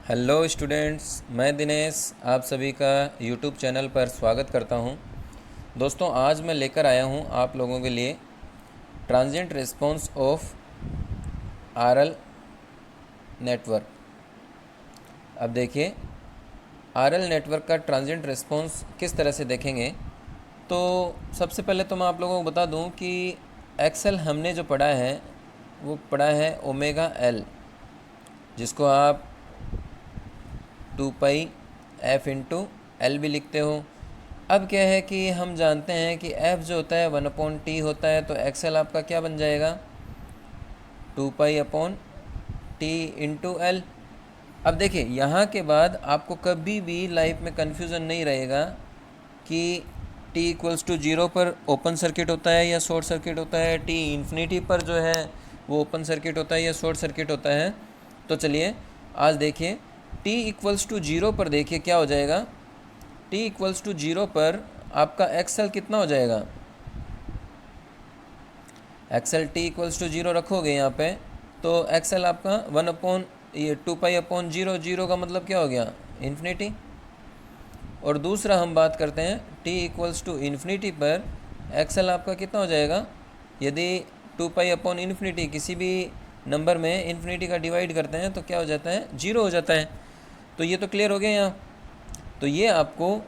Hello students, मैं दिनेश आप सभी का यूट्यूब चैनल पर स्वागत करता हूं। दोस्तों, आज मैं लेकर आया हूं आप लोगों के लिए transient response of RL network. अब देखिए, आरएल नेटवर्क का ट्रांजिएंट रिस्पांस किस तरह से देखेंगे। तो सबसे पहले तो मैं आप लोगों को बता दूं कि एक्सेल हमने जो पढ़ा है वो पढ़ा है ओमेगा एल, जिसको आप 2 पाई एफ इंटू एल भी लिखते हो। अब क्या है कि हम जानते हैं कि एफ जो होता है 1/t होता है, तो एक्सेल आपका क्या बन जाएगा 2 पाई/t इंटू एल। अब देखिए, यहाँ के बाद आपको कभी भी लाइफ में कन्फ्यूज़न नहीं रहेगा कि t इक्वल्स टू 0 पर ओपन सर्किट होता है या शॉर्ट सर्किट होता है, t इन्फिनिटी पर जो है वो ओपन सर्किट होता है या शॉर्ट सर्किट होता है। तो चलिए आज देखिए, t इक्वल्स टू 0 पर देखिए क्या हो जाएगा। t इक्वल्स टू 0 पर आपका एक्सेल कितना हो जाएगा। एक्सेल t इक्वल्स टू 0 रखोगे यहाँ पे, तो एक्सेल आपका 2 पाई/0, 0 का मतलब क्या हो गया इन्फिनिटी। और दूसरा हम बात करते हैं t इक्वल्स टू इन्फिनिटी पर एक्सेल आपका कितना हो जाएगा। यदि 2 पाई/इन्फिनिटी किसी भी नंबर में इन्फिनिटी का डिवाइड करते हैं तो क्या हो जाता है 0 हो जाता है। तो ये तो क्लियर हो गया यहाँ। तो ये आपको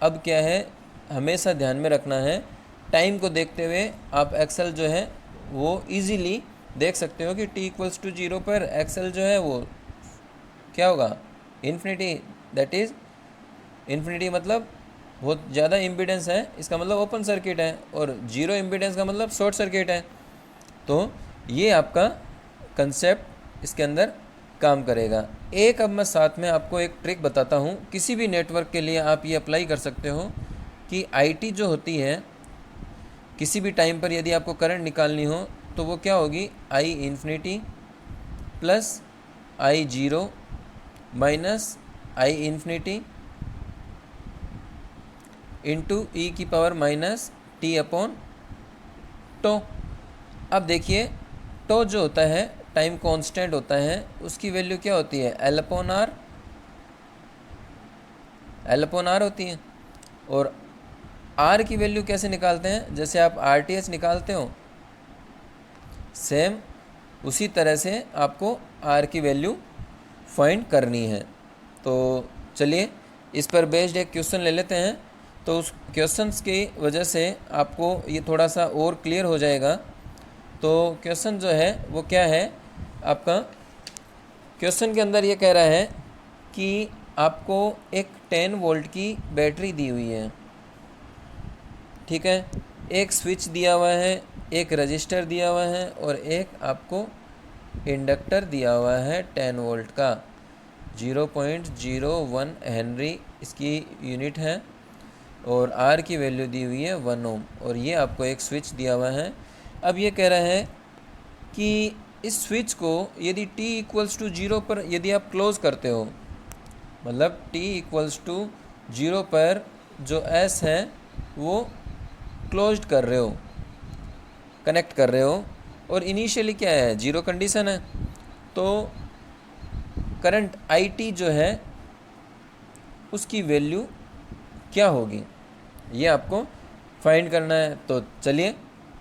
अब क्या है हमेशा ध्यान में रखना है। टाइम को देखते हुए आप एक्सेल जो है वो इजीली देख सकते हो कि t इक्वल्स टू 0 पर एक्सेल जो है वो क्या होगा इन्फिनिटी। दैट इज़ इन्फिनिटी मतलब बहुत ज़्यादा इम्पीडेंस है, इसका मतलब ओपन सर्किट है, और 0 इम्पीडेंस का मतलब शॉर्ट सर्किट है। तो ये आपका कंसेप्ट इसके अंदर काम करेगा। एक अब मैं साथ में आपको एक ट्रिक बताता हूँ, किसी भी नेटवर्क के लिए आप ये अप्लाई कर सकते हो कि IT जो होती है किसी भी टाइम पर यदि आपको करंट निकालनी हो तो वो क्या होगी I infinity plus I0 minus I infinity into e⁻t/टो। अब देखिए, टो जो होता है टाइम कांस्टेंट होता है, उसकी वैल्यू क्या होती है L/R होती है। और R की वैल्यू कैसे निकालते हैं, जैसे आप RTH निकालते हो सेम उसी तरह से आपको R की वैल्यू फाइंड करनी है। तो चलिए इस पर बेस्ड एक क्वेश्चन ले लेते हैं। तो उस क्वेश्चंस की वजह से आपको ये थोड़ा सा और क्लियर हो जाएगा। तो क्वेश्चन जो है वो क्या है आपका, क्वेश्चन के अंदर ये कह रहा है कि आपको एक 10 वोल्ट की बैटरी दी हुई है, ठीक है। एक स्विच दिया हुआ है, एक रजिस्टर दिया हुआ है और एक आपको इंडक्टर दिया हुआ है 10 वोल्ट का। 0.01 हेनरी इसकी यूनिट है और R की वैल्यू दी हुई है 1 ओम, और ये आपको एक स्विच दिया हुआ है। अब ये कह रहा है कि इस स्विच को यदि t इक्वल्स टू 0 पर यदि आप क्लोज़ करते हो, मतलब t इक्वल्स टू 0 पर जो S है वो क्लोज्ड कर रहे हो, कनेक्ट कर रहे हो, और इनिशियली क्या है 0 कंडीशन है, तो करंट IT जो है उसकी वैल्यू क्या होगी ये आपको फाइंड करना है। तो चलिए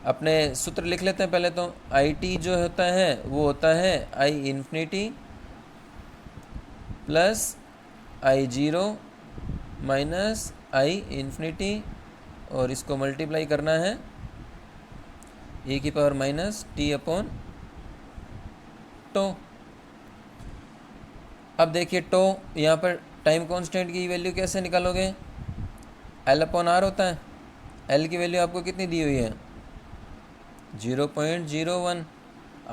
अपने सूत्र लिख लेते हैं। पहले तो IT जो होता है वो होता है I infinity plus I0 minus I infinity, और इसको मल्टीप्लाई करना है e⁻t/टो। अब देखिए टो यहाँ पर टाइम कांस्टेंट की वैल्यू कैसे निकालोगे, L/R होता है। L की वैल्यू आपको कितनी दी हुई है 0.01,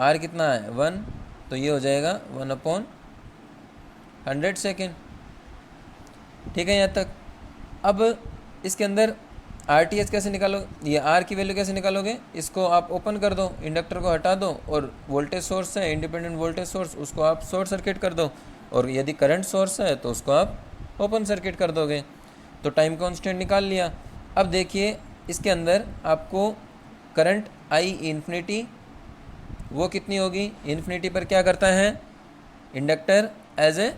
R कितना है 1, तो ये हो जाएगा 1/100 सेकेंड, ठीक है यहाँ तक। अब इसके अंदर RTH कैसे निकालो, ये R की वैल्यू कैसे निकालोगे, इसको आप ओपन कर दो, इंडक्टर को हटा दो, और वोल्टेज सोर्स है इंडिपेंडेंट वोल्टेज सोर्स, उसको आप शॉर्ट सर्किट कर दो, और यदि करंट सोर्स है तो उसको आप ओपन सर्किट कर दोगे। तो टाइम कांस्टेंट निकाल लिया। अब देखिए इसके अंदर आपको करंट I इन्फिनिटी वो कितनी होगी, इन्फिनिटी पर क्या करता है inductor as a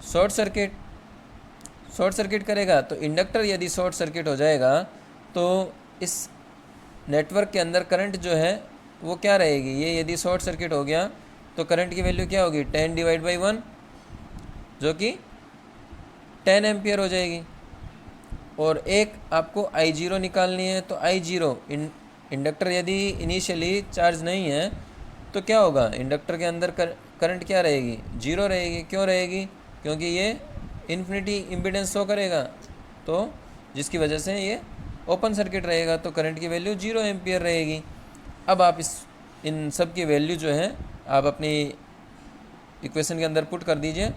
short circuit करेगा। तो इंडक्टर यदि शॉर्ट सर्किट हो जाएगा तो इस नेटवर्क के अंदर करंट जो है वो क्या रहेगी, ये यदि शॉर्ट सर्किट हो गया तो करंट की वैल्यू क्या होगी, 10/1 जो कि 10 एम्पियर हो जाएगी। और एक आपको I0 निकालनी है। तो I0 इंडक्टर यदि इनिशियली चार्ज नहीं है तो क्या होगा, इंडक्टर के अंदर करंट क्या रहेगी, 0 रहेगी। क्यों रहेगी, क्योंकि ये इन्फिनिटी इम्पीडेंस शो करेगा, तो जिसकी वजह से ये ओपन सर्किट रहेगा, तो करंट की वैल्यू 0 एम्पियर रहेगी। अब आप इन सब की वैल्यू जो है आप अपनी इक्वेशन के अंदर पुट कर दीजिए।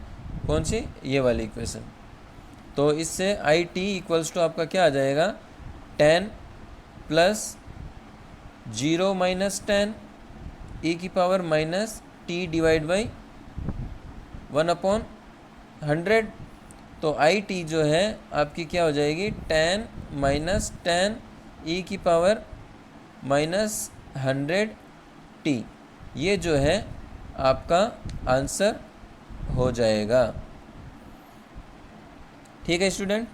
कौन सी, ये वाली इक्वेशन। तो इससे IT इक्वल्स टू आपका क्या आ जाएगा, 10 + 0 - 10 e⁻t/1/100। तो IT जो है आपकी क्या हो जाएगी, 10 - 10 e⁻100t। ये जो है आपका आंसर हो जाएगा। ठीक है स्टूडेंट।